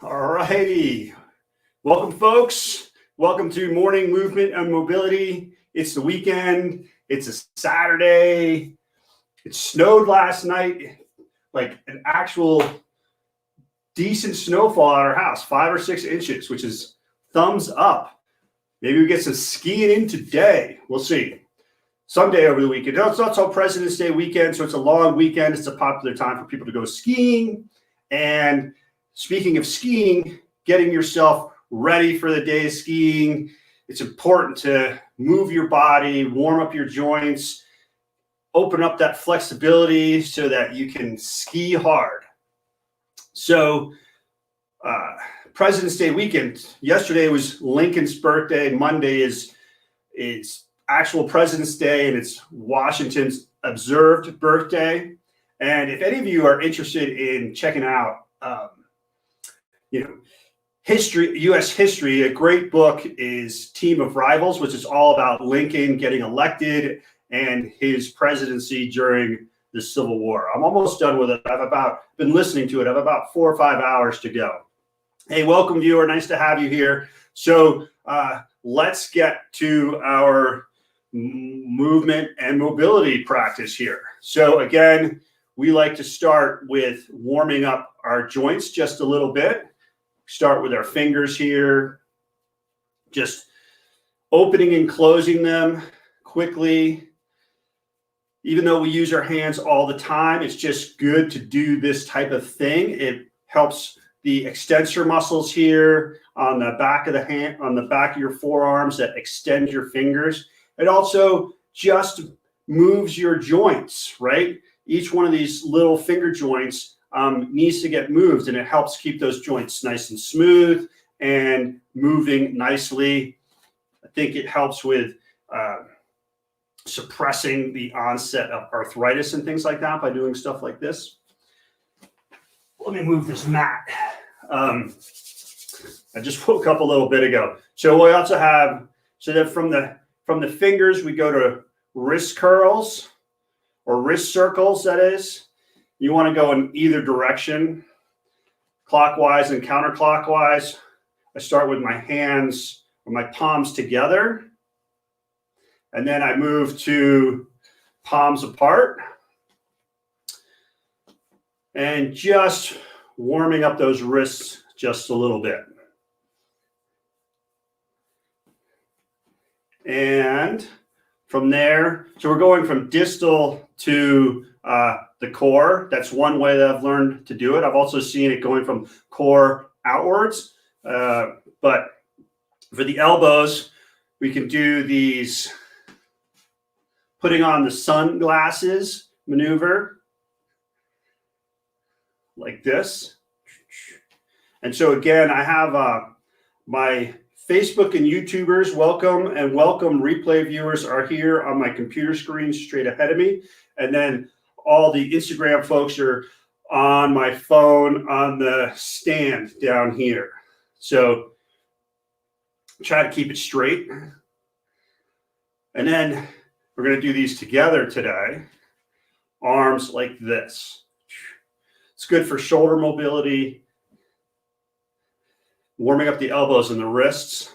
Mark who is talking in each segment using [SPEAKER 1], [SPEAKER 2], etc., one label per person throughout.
[SPEAKER 1] All righty. Welcome, folks. Welcome to Morning Movement and Mobility. It's the weekend. It's a Saturday. It snowed last night, like an actual decent snowfall at our house, 5 or 6 inches, which is thumbs up. Maybe we get some skiing in today. We'll see. Someday over the weekend. No, it's not till President's Day weekend, so it's a long weekend. It's a popular time for people to go skiing. And speaking of skiing, getting yourself ready for the day of skiing, it's important to move your body, warm up your joints, open up that flexibility so that you can ski hard. So, President's Day weekend. Yesterday was Lincoln's birthday. Monday is actual President's Day, and it's Washington's observed birthday. And if any of you are interested in checking out, history, U.S. history, a great book is Team of Rivals, which is all about Lincoln getting elected and his presidency during the Civil War. I'm almost done with it. I've been listening to it. I have about 4 or 5 hours to go. Hey, welcome, viewer. Nice to have you here. So let's get to our movement and mobility practice here. So again, we like to start with warming up our joints just a little bit. Start with our fingers here, just opening and closing them quickly. Even though we use our hands all the time, it's just good to do this type of thing. It helps the extensor muscles here on the back of the hand, on the back of your forearms that extend your fingers. It also just moves your joints, right? Each one of these little finger joints needs to get moved, and it helps keep those joints nice and smooth and moving nicely. I think it helps with suppressing the onset of arthritis and things like that by doing stuff like this. Let me move this mat. I just woke up a little bit ago. So we also have, so that from the fingers, we go to wrist curls or wrist circles, that is. You want to go in either direction, clockwise and counterclockwise. I start with my hands or my palms together, and then I move to palms apart, and just warming up those wrists just a little bit. And from there, so we're going from distal to the core. That's one way that I've learned to do it. I've also seen it going from core outwards. But for the elbows, we can do these putting on the sunglasses maneuver like this. And so again, I have my Facebook and YouTubers, welcome, and welcome replay viewers are here on my computer screen straight ahead of me. And then all the Instagram folks are on my phone on the stand down here. So try to keep it straight. And then we're going to do these together today. Arms like this. It's good for shoulder mobility, warming up the elbows and the wrists.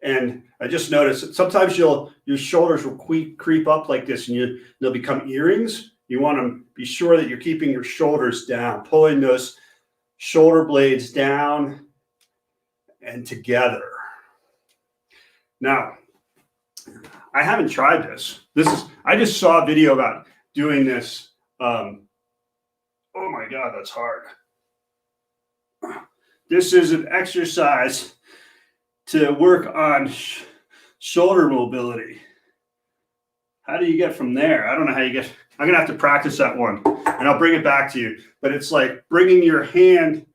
[SPEAKER 1] And I just noticed that sometimes your shoulders will creep up like this, and they'll become earrings. You want to be sure that you're keeping your shoulders down, pulling those shoulder blades down and together. Now, I haven't tried this. I just saw a video about doing this. Oh my God, that's hard. This is an exercise to work on shoulder mobility. How do you get from there? I don't know how you get. I'm going to have to practice that one, and I'll bring it back to you. But it's like bringing your hand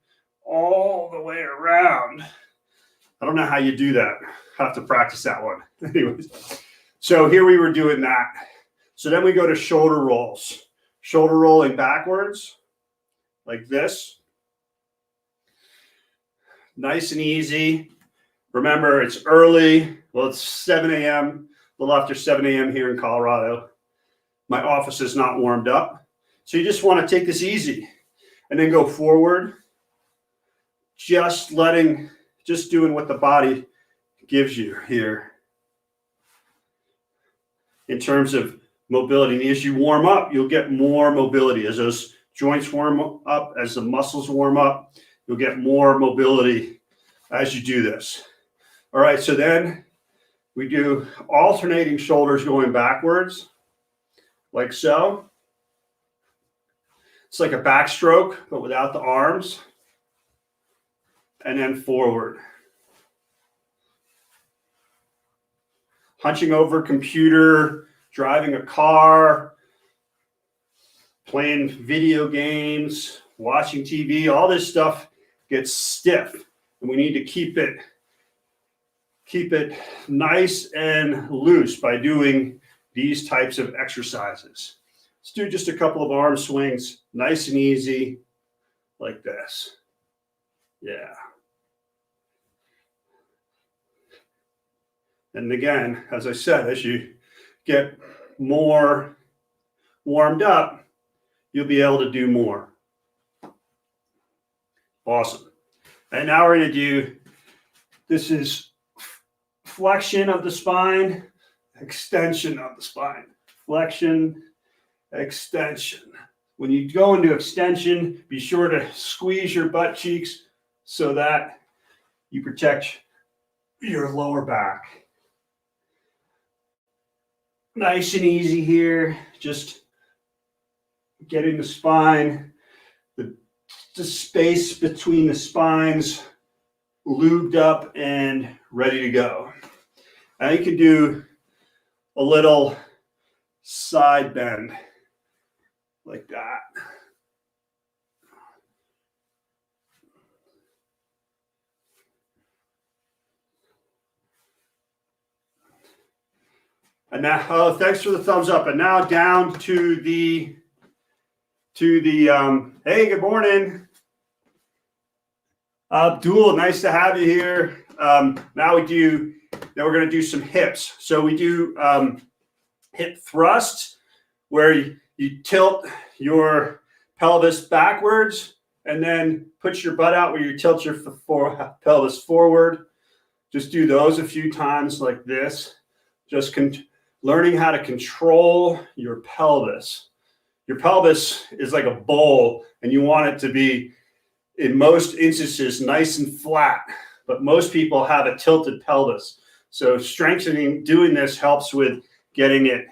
[SPEAKER 1] all the way around. I don't know how you do that. I'll have to practice that one. Anyways, so here we were doing that. So then we go to shoulder rolls. Shoulder rolling backwards like this. Nice and easy. Remember, it's early. Well, it's 7 a.m., a little after 7 a.m. here in Colorado. My office is not warmed up. So you just want to take this easy and then go forward just doing what the body gives you here in terms of mobility. And as you warm up, you'll get more mobility. As those joints warm up, as the muscles warm up, you'll get more mobility as you do this. All right, so then we do alternating shoulders going backwards, like so. It's like a backstroke, but without the arms. And then forward. Hunching over a computer, driving a car, playing video games, watching TV, all this stuff gets stiff. And we need to keep it nice and loose by doing these types of exercises. Let's do just a couple of arm swings, nice and easy, like this. Yeah. And again, as I said, as you get more warmed up, you'll be able to do more. Awesome. And now we're going to do, this is flexion of the spine, extension of the spine. Flexion, extension. When you go into extension, be sure to squeeze your butt cheeks so that you protect your lower back. Nice and easy here, just getting the spine, the space between the spines lubed up and ready to go. Now you can do a little side bend like that. And now, oh, thanks for the thumbs up. And now down to the, hey, good morning. Abdul, nice to have you here. Now we're going to do some hips. So we do hip thrusts, where you tilt your pelvis backwards and then put your butt out where you tilt your pelvis forward. Just do those a few times like this. Just learning how to control your pelvis. Your pelvis is like a bowl, and you want it to be, in most instances, nice and flat. But most people have a tilted pelvis. So doing this helps with getting it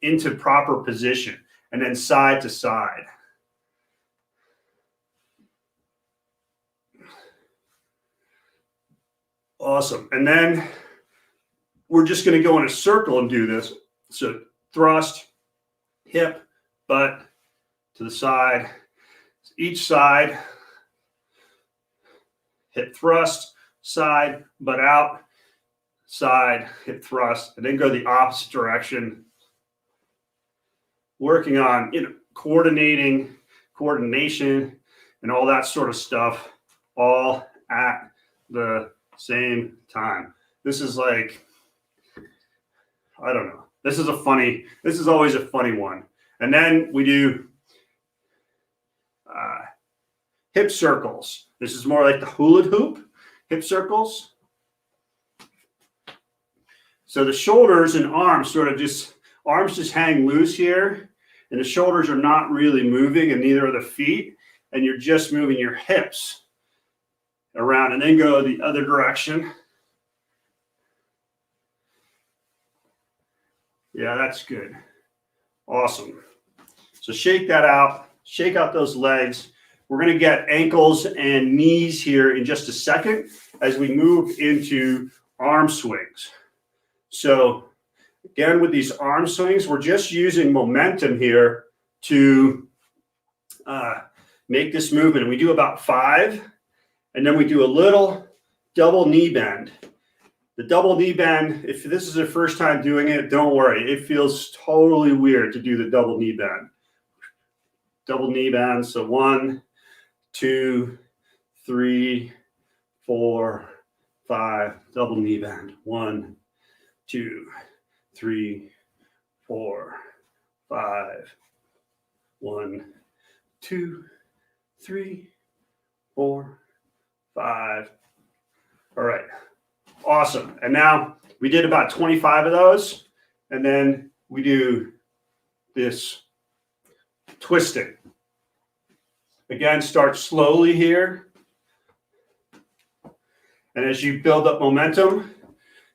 [SPEAKER 1] into proper position, and then side to side. Awesome. And then we're just going to go in a circle and do this. So thrust, hip, butt to the side, each side, hip thrust, side, butt out, side, hip thrust, and then go the opposite direction. Working on, coordination and all that sort of stuff, all at the same time. This is like, I don't know. This is always a funny one. And then we do hip circles. This is more like the hula hoop, hip circles. So the shoulders and arms arms just hang loose here, and the shoulders are not really moving, and neither are the feet, and you're just moving your hips around, and then go the other direction. Yeah, that's good. Awesome. So shake that out. Shake out those legs. We're going to get ankles and knees here in just a second as we move into arm swings. So again, with these arm swings, we're just using momentum here to make this movement. And we do about 5, and then we do a little double knee bend. The double knee bend, if this is your first time doing it, don't worry. It feels totally weird to do the double knee bend. Double knee bend. So 1, 2, 3, 4, 5. Double knee bend. 1, 2, 3, 4, 5. 1, 2, 3, 4, 5. All right. Awesome. And now we did about 25 of those. And then we do this twisting. Again, start slowly here. And as you build up momentum,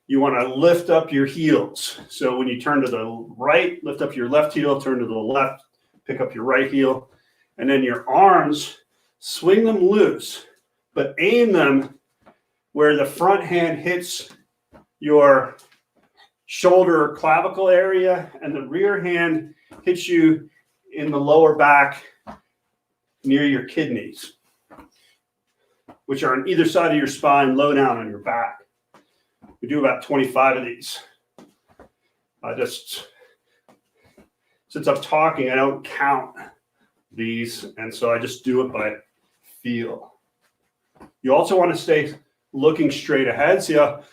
[SPEAKER 1] you want to lift up your heels. So when you turn to the right, lift up your left heel, turn to the left, pick up your right heel. And then your arms, swing them loose, but aim them where the front hand hits your shoulder or clavicle area, and the rear hand hits you in the lower back near your kidneys, which are on either side of your spine, low down on your back. We do about 25 of these. Since I'm talking, I don't count these, and so I just do it by feel. You also want to stay looking straight ahead. See how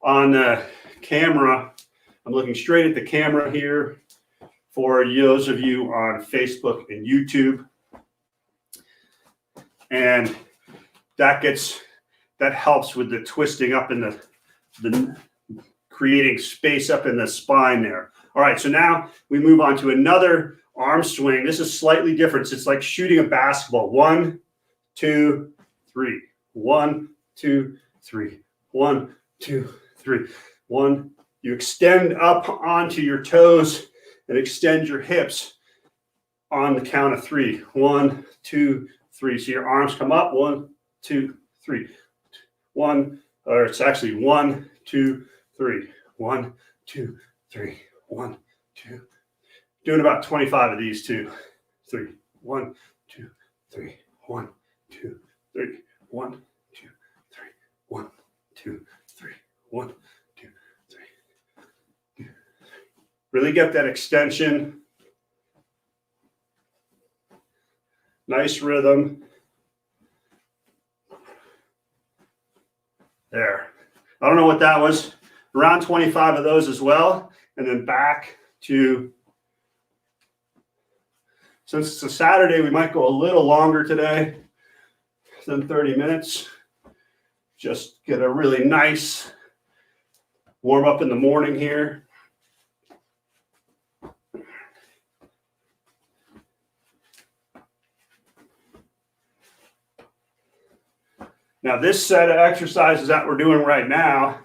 [SPEAKER 1] on the camera, I'm looking straight at the camera here for those of you on Facebook and YouTube. And that helps with the twisting up in the creating space up in the spine there. All right, so now we move on to another arm swing. This is slightly different. It's like shooting a basketball. 1, 2, 3. 1, 2, 3. 1, 2, 3. 1. You extend up onto your toes and extend your hips on the count of 3. 1, 2, 3. So your arms come up. 1, 2, 3. 1, or it's actually 1, 2, 3. 1, 2, 3. 1, 2. Doing about 25 of these, 2, 3. 1, 2, 3. 1, 2, 3. 1, 2, 3. 1, 2, 3. 1, 2, 3. Really get that extension. Nice rhythm. There. I don't know what that was. Around 25 of those as well. And then back to, since it's a Saturday, we might go a little longer today than 30 minutes. Just get a really nice warm up in the morning here. Now, this set of exercises that we're doing right now,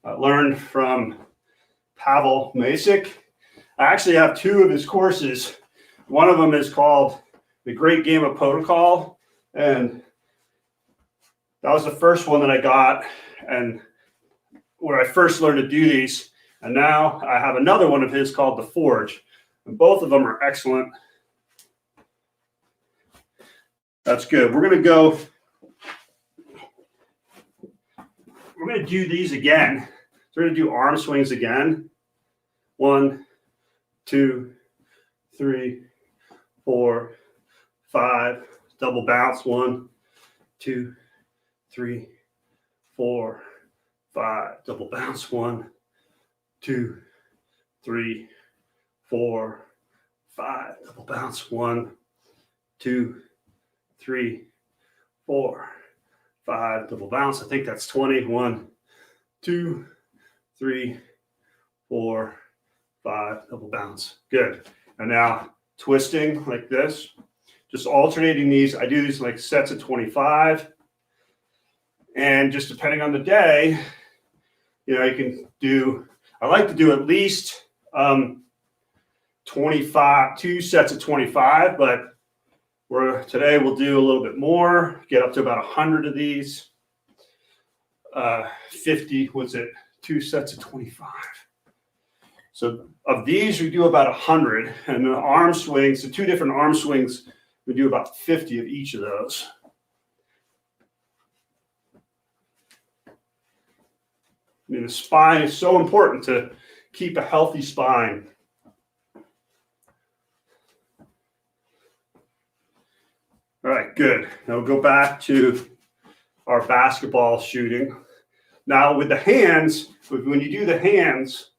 [SPEAKER 1] I learned from Pavel Masick. I actually have 2 of his courses. One of them is called The Great Game of Protocol, and that was the first one that I got, and where I first learned to do these. And now I have another one of his called The Forge, and both of them are excellent. That's good. We're going to do these again. So we're going to do arm swings again. 1, 2, 3, 4, 5. Double bounce. 1, 2, 3, 4, 5. Double bounce. 1, 2, 3, 4, 5. Double bounce. 1, 2, 3, 4, 5. Double bounce. I think that's 20. 1, 2, 3, 4, 5. Double bounce. Good. And now twisting like this. Just alternating these. I do these like sets of 25. And just depending on the day, you can do, I like to do at least 25, 2 sets of 25, but today we'll do a little bit more, get up to about 100 of these. 50, 2 sets of 25. So of these, we do about 100. And the arm swings, the 2 different arm swings, we do about 50 of each of those. I mean, the spine is so important to keep a healthy spine. All right, good. Now we'll go back to our basketball shooting. Now with the hands, when you do the hands,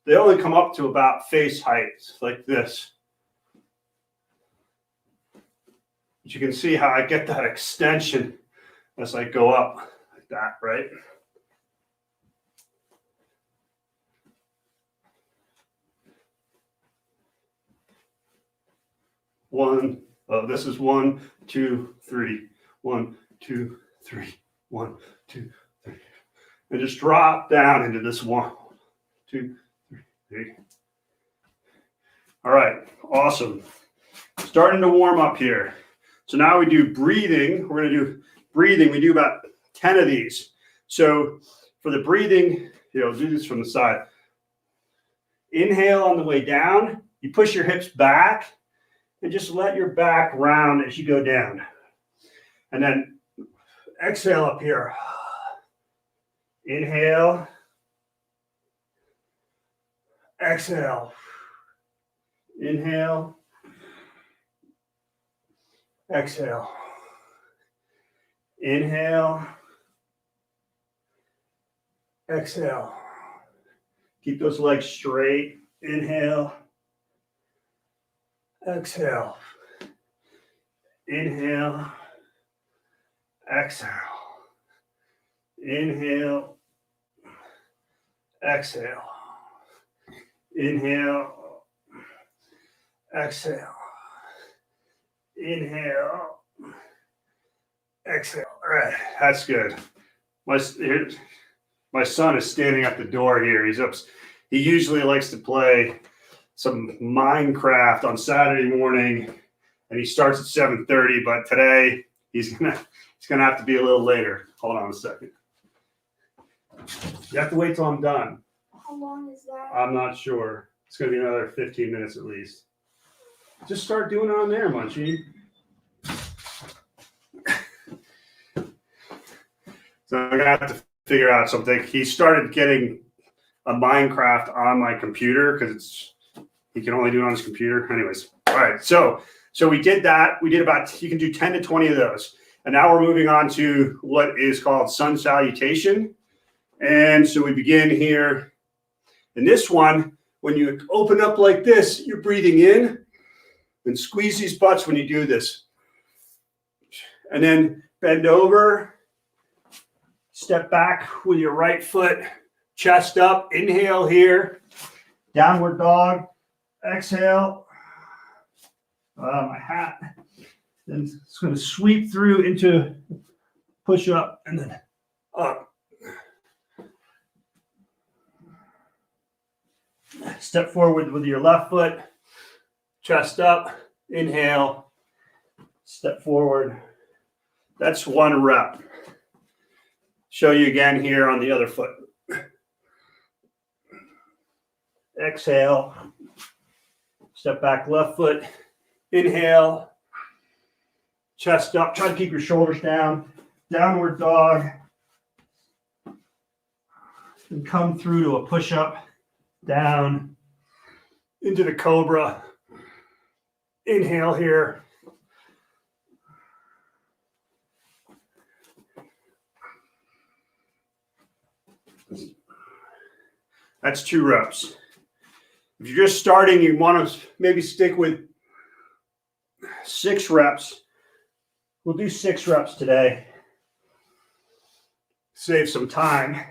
[SPEAKER 1] they only come up to about face height, like this. But you can see how I get that extension as I go up like that, right? This is 1, 2, 3. 1, 2, 3. 1, 2, 3. And just drop down into this 1, 2, 3. All right, awesome. Starting to warm up here. So now we do breathing. We're going to do breathing. We do about 10 of these. So for the breathing, do this from the side. Inhale on the way down. You push your hips back and just let your back round as you go down. And then exhale up here. Inhale. Exhale. Inhale. Exhale. Inhale. Exhale. Keep those legs straight. Inhale. Exhale. Inhale. Exhale. Inhale. Exhale. Inhale. Exhale. Inhale. Exhale. All right, that's good. My son is standing at the door here. He's up. He usually likes to play some Minecraft on Saturday morning, and he starts at 7:30. But today he's gonna have to be a little later. Hold on a second. You have to wait till I'm done.
[SPEAKER 2] How long is that?
[SPEAKER 1] I'm not sure. It's gonna be another 15 minutes at least. Just start doing it on there, Munchie. So I'm gonna have to figure out something. He started getting a Minecraft on my computer because he can only do it on his computer. Anyways, all right. So we did that. We did about, you can do 10 to 20 of those. And now we're moving on to what is called sun salutation. And so we begin here. In this one, when you open up like this, you're breathing in and squeeze these butts when you do this. And then bend over, step back with your right foot, chest up, inhale here, downward dog, exhale. My hat. Then it's going to sweep through into push up and then up. Step forward with your left foot, chest up, inhale, step forward. That's 1 rep. Show you again here on the other foot. Exhale, step back, left foot, inhale, chest up, try to keep your shoulders down, downward dog, and come through to a push-up, down, into the cobra, inhale here. That's 2 reps. If you're just starting, you want to maybe stick with 6 reps. We'll do 6 reps today. Save some time.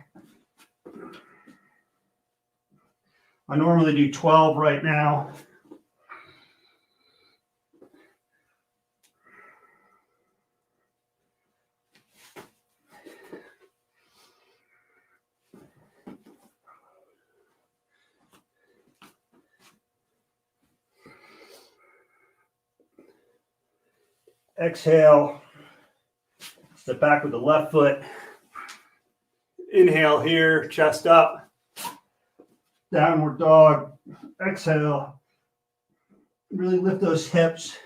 [SPEAKER 1] I normally do 12 right now. Exhale, step back with the left foot. Inhale here, chest up. Downward dog. Exhale. Really lift those hips.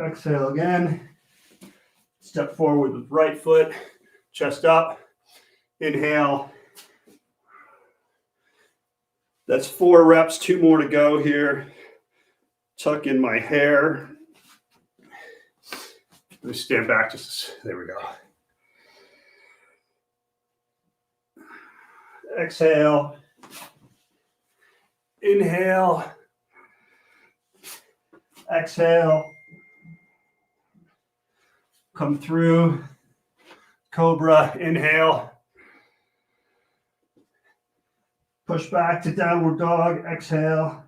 [SPEAKER 1] Exhale again. Step forward with right foot, chest up. Inhale. That's 4 reps, 2 more to go here. Tuck in my hair. Let me stand back there we go. Exhale. Inhale. Exhale. Come through. Cobra. Inhale. Push back to downward dog. Exhale.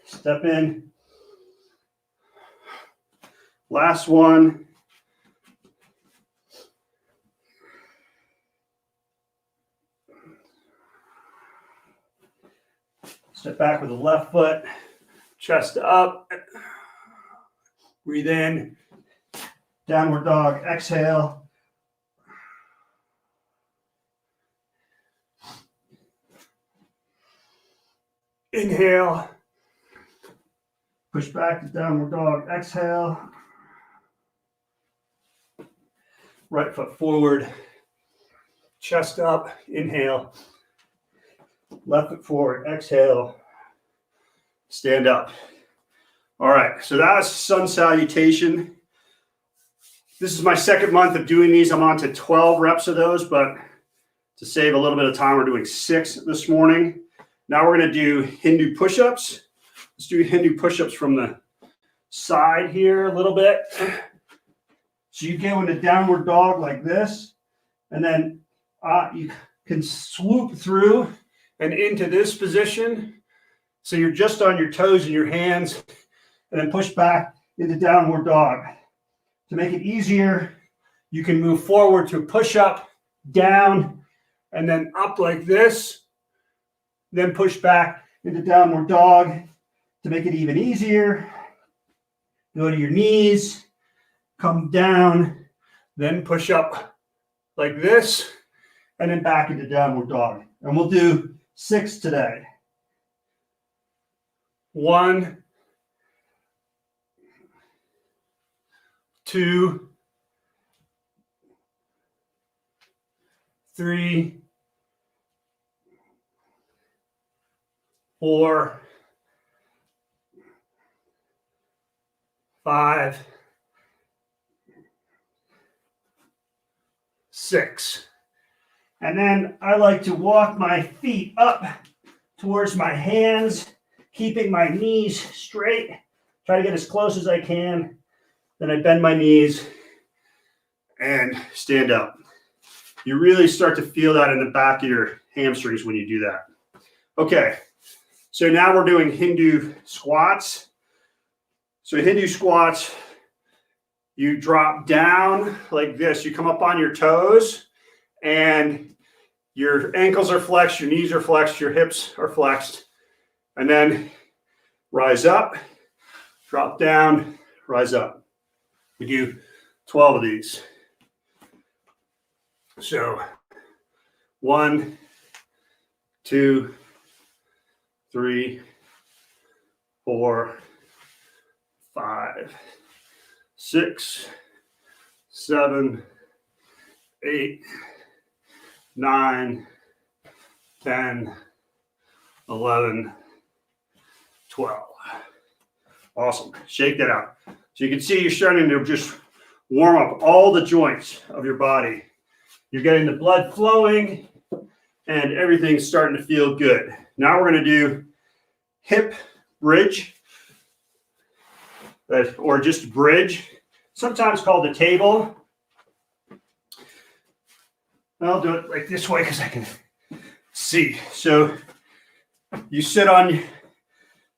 [SPEAKER 1] Step in. Last one. Step back with the left foot. Chest up. Breathe in. Downward dog. Exhale. Inhale. Push back to downward dog. Exhale. Right foot forward. Chest up. Inhale. Left foot forward. Exhale. Stand up. All right. So that was sun salutation. This is my second month of doing these. I'm on to 12 reps of those, but to save a little bit of time, we're doing 6 this morning. Now we're going to do Hindu push-ups. Let's do Hindu push-ups from the side here a little bit. So you go into downward dog like this, and then you can swoop through and into this position. So you're just on your toes and your hands, and then push back into downward dog. To make it easier, you can move forward to push up, down, and then up like this. Then push back into downward dog. To make it even easier, go to your knees, come down, then push up like this, and then back into downward dog. And we'll do 6 today. 1, 2, 3, 4, 5, 6. And then I like to walk my feet up towards my hands, keeping my knees straight. Try to get as close as I can. Then I bend my knees and stand up. You really start to feel that in the back of your hamstrings when you do that. Okay, so now we're doing Hindu squats. So Hindu squats, you drop down like this. You come up on your toes and your ankles are flexed, your knees are flexed, your hips are flexed. And then rise up, drop down, rise up. We do 12 of these. So 1, 2, 3, 4, 5, 6, 7, 8, 9, 10, 11, 12. Awesome. Shake that out. So you can see you're starting to just warm up all the joints of your body. You're getting the blood flowing and everything's starting to feel good. Now we're going to do hip bridge, or just bridge, sometimes called the table. I'll do it like this way because I can see. So you sit on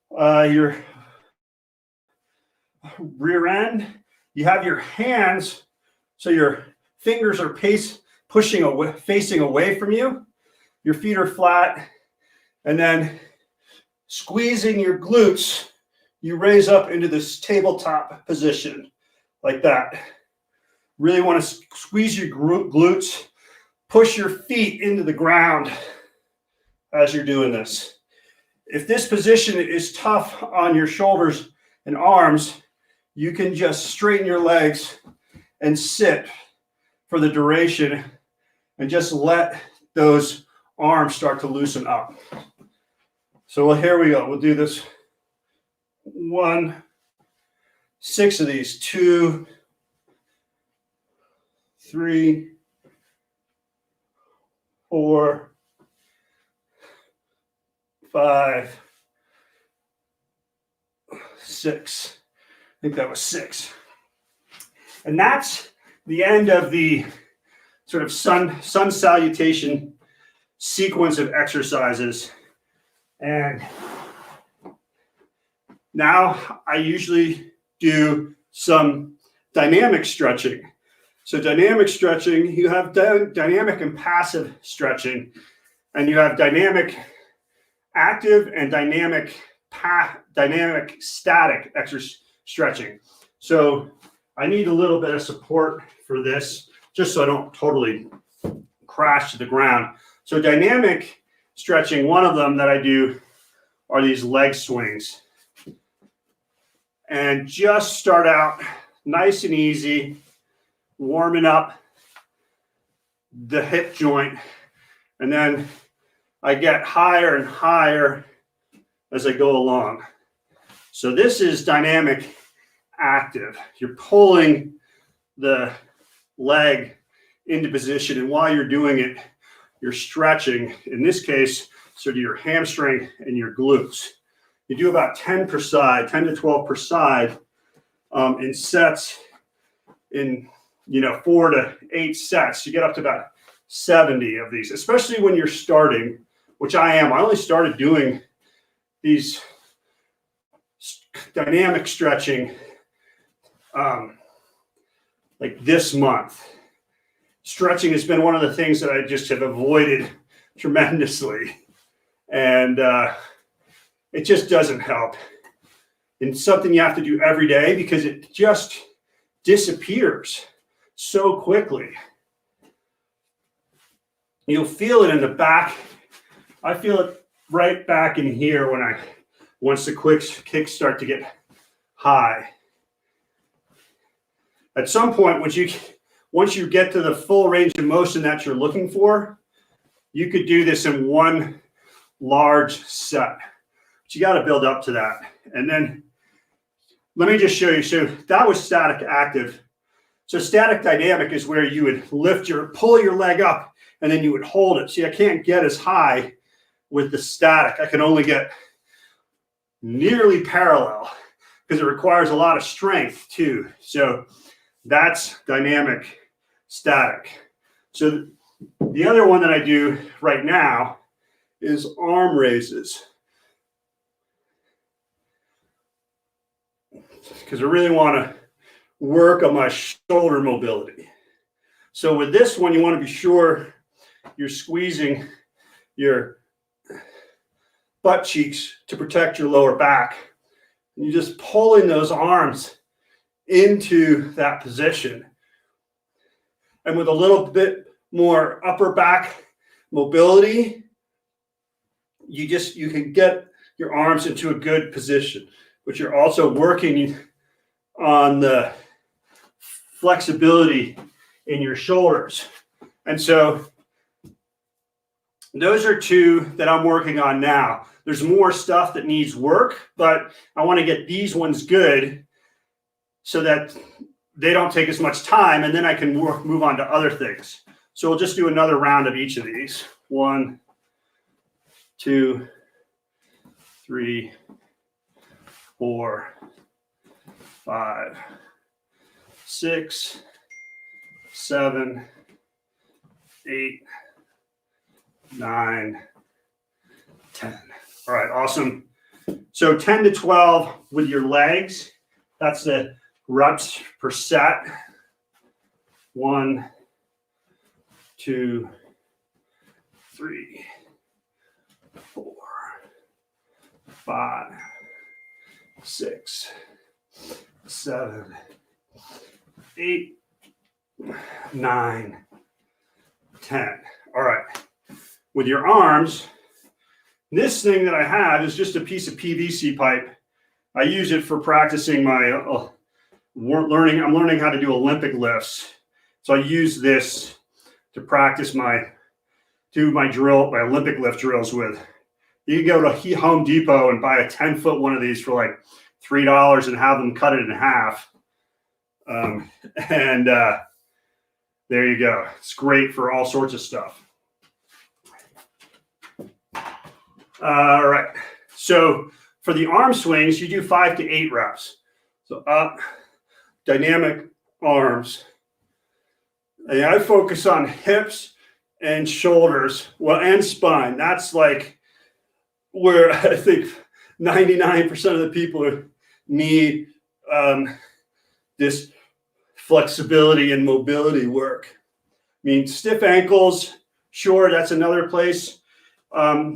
[SPEAKER 1] your rear end. You have your hands, so your fingers are facing away from you. Your feet are flat, and then squeezing your glutes, you raise up into this tabletop position like that. Really want to squeeze your glutes, push your feet into the ground as you're doing this. If this position is tough on your shoulders and arms, you can just straighten your legs and sit for the duration and just let those arms start to loosen up. So here we go. We'll do this 6 of these. 2, 3, 4, 5, 6. I think that was 6. And that's the end of the sort of sun salutation sequence of exercises. And now I usually do some dynamic stretching. So dynamic stretching, you have dynamic and passive stretching, and you have dynamic active and dynamic static stretching. So I need a little bit of support for this, just so I don't totally crash to the ground. So dynamic stretching, one of them that I do are these leg swings. And just start out nice and easy, warming up the hip joint. And then I get higher and higher as I go along. So this is dynamic active. You're pulling the leg into position, and while you're doing it, you're stretching, in this case, so do your hamstring and your glutes. You do about 10 per side, 10 to 12 per side in sets in 4 to 8 sets. You get up to about 70 of these, especially when you're starting, which I am. I only started doing these dynamic stretching like this month. Stretching has been one of the things that I just have avoided tremendously. And it just doesn't help. It's something you have to do every day because it just disappears so quickly. You'll feel it in the back. I feel it right back in here once the kicks start to get high. At some point, once you get to the full range of motion that you're looking for, you could do this in one large set. But you got to build up to that. And then let me just show you. So that was static active. So static dynamic is where you would pull your leg up and then you would hold it. See, I can't get as high with the static. I can only get nearly parallel because it requires a lot of strength too. So that's dynamic static. So the other one that I do right now is arm raises, because I really want to work on my shoulder mobility. So with this one, you want to be sure you're squeezing your butt cheeks to protect your lower back. And you're just pulling those arms into that position. And with a little bit more upper back mobility, you can get your arms into a good position, but you're also working on the flexibility in your shoulders. And so those are 2 that I'm working on now. There's more stuff that needs work, but I want to get these ones good so that they don't take as much time, and then I can move on to other things. So we'll just do another round of each of these. 1, 2, 3, 4, 5, 6, 7, 8, 9, 10. All right, awesome. So 10 to 12 with your legs. That's the reps per set. 1, 2, 3, 4, 5, 6, 7, 8, 9, 10. All right. With your arms, this thing that I have is just a piece of PVC pipe. I use it for practicing my I'm learning how to do Olympic lifts. So I use this to practice my Olympic lift drills with. You can go to Home Depot and buy a 10-foot one of these for like $3 and have them cut it in half. There you go. It's great for all sorts of stuff. All right. So for the arm swings, you do 5 to 8 reps. So up, dynamic arms. And I focus on hips and shoulders, well, and spine. That's like where I think 99% of the people need this flexibility and mobility work. I mean, stiff ankles, sure, that's another place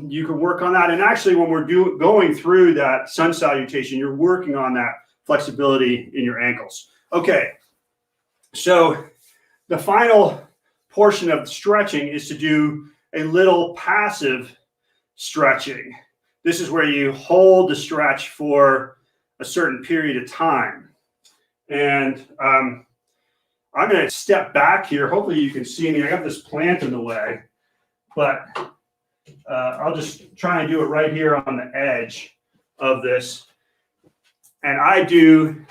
[SPEAKER 1] you can work on that. And actually, when we're going through that sun salutation, you're working on that flexibility in your ankles. Okay, so the final portion of stretching is to do a little passive stretching. This is where you hold the stretch for a certain period of time. And I'm going to step back here. Hopefully you can see me. I got this plant in the way, but I'll just try and do it right here on the edge of this. And I do,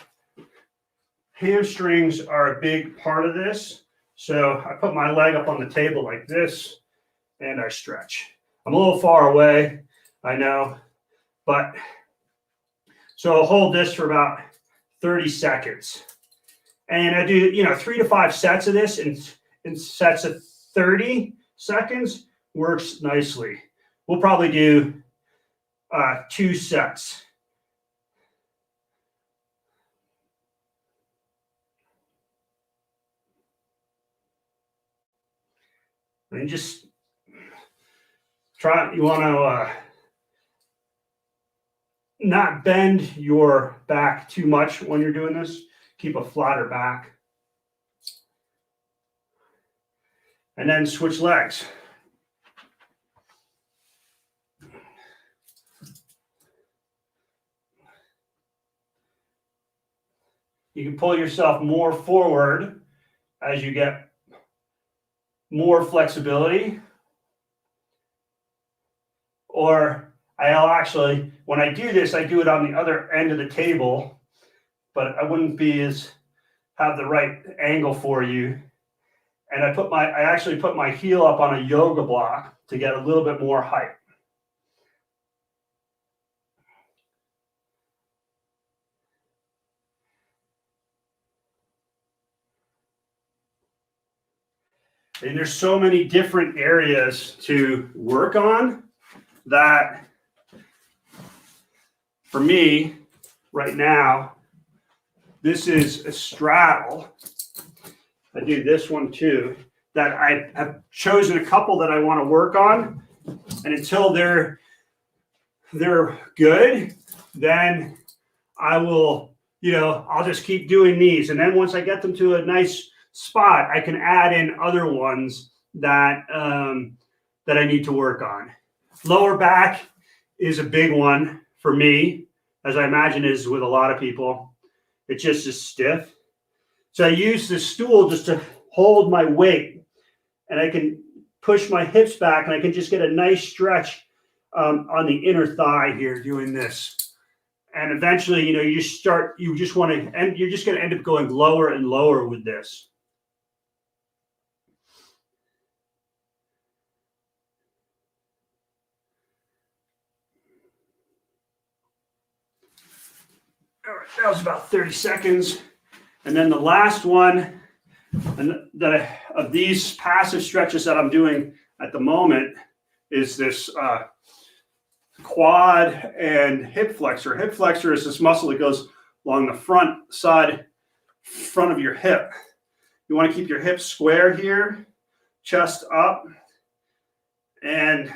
[SPEAKER 1] hamstrings are a big part of this. So I put my leg up on the table like this, and I stretch. I'm a little far away, I know, but so I'll hold this for about 30 seconds. And I do, 3 to 5 sets of this in sets of 30 seconds works nicely. We'll probably do 2 sets. And just try, you want to not bend your back too much when you're doing this. Keep a flatter back. And then switch legs. You can pull yourself more forward as you get more flexibility. Or I'll actually, when I do this, I do it on the other end of the table, but I wouldn't have the right angle for you. And I actually put my heel up on a yoga block to get a little bit more height. And there's so many different areas to work on that for me right now, this is a straddle. I do this one too, that I have chosen a couple that I want to work on. And until they're good, then I will, I'll just keep doing these. And then once I get them to a nice spot, I can add in other ones that I need to work on. Lower back is a big one for me, as I imagine is with a lot of people. It just is stiff. So I use the stool just to hold my weight, and I can push my hips back, and I can just get a nice stretch on the inner thigh here doing this. And eventually, you're just going to end up going lower and lower with this. All right, that was about 30 seconds. And then the last one of these passive stretches that I'm doing at the moment is this quad and hip flexor. Hip flexor is this muscle that goes along the front of your hip. You want to keep your hips square here, chest up, and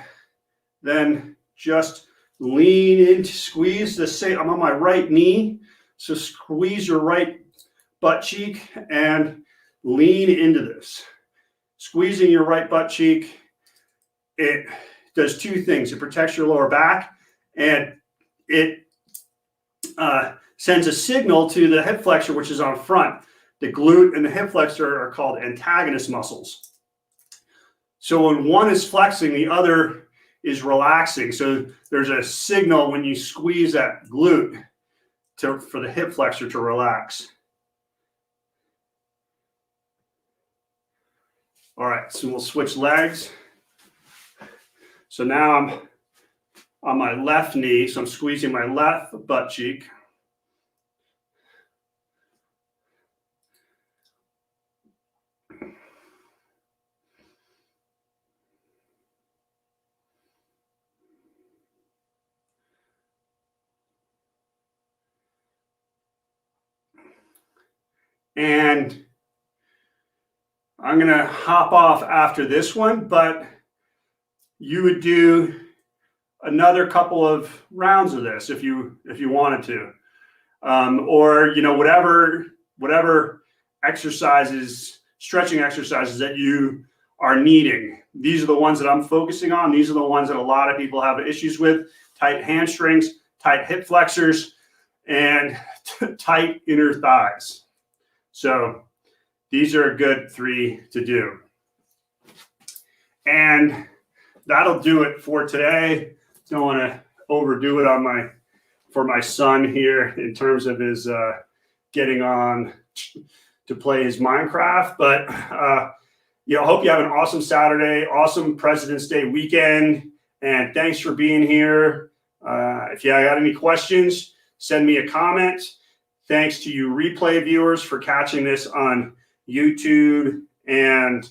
[SPEAKER 1] then just lean in to squeeze the same. I'm on my right knee, so squeeze your right butt cheek and lean into this. Squeezing your right butt cheek, it does 2 things. It protects your lower back, and it sends a signal to the hip flexor, which is on front. The glute and the hip flexor are called antagonist muscles. So when one is flexing, the other is relaxing. So there's a signal when you squeeze that glute for the hip flexor to relax. All right, so we'll switch legs. So now I'm on my left knee. So I'm squeezing my left butt cheek. And I'm going to hop off after this one, but you would do another couple of rounds of this if you wanted to, or whatever exercises, stretching exercises that you are needing. These are the ones that I'm focusing on. These are the ones that a lot of people have issues with: tight hamstrings, tight hip flexors, and tight inner thighs. So these are a good 3 to do. And that'll do it for today. Don't want to overdo it for my son here in terms of his getting on to play his Minecraft. But hope you have an awesome Saturday, awesome President's Day weekend, and thanks for being here. If you got any questions, send me a comment. Thanks to you replay viewers for catching this on YouTube and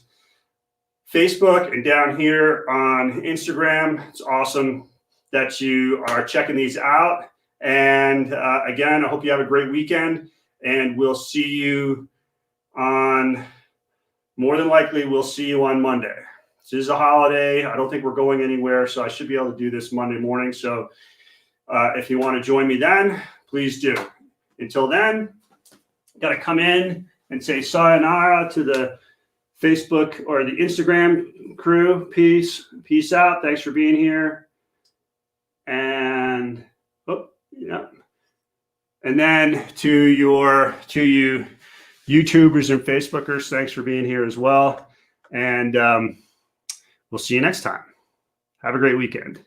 [SPEAKER 1] Facebook and down here on Instagram. It's awesome that you are checking these out. And again, I hope you have a great weekend, and we'll see you more than likely, we'll see you on Monday. This is a holiday. I don't think we're going anywhere, so I should be able to do this Monday morning. So if you want to join me then, please do. Until then, got to come in and say sayonara to the Facebook or the Instagram crew. Peace out. Thanks for being here. And and then to you YouTubers and Facebookers, thanks for being here as well. And we'll see you next time. Have a great weekend.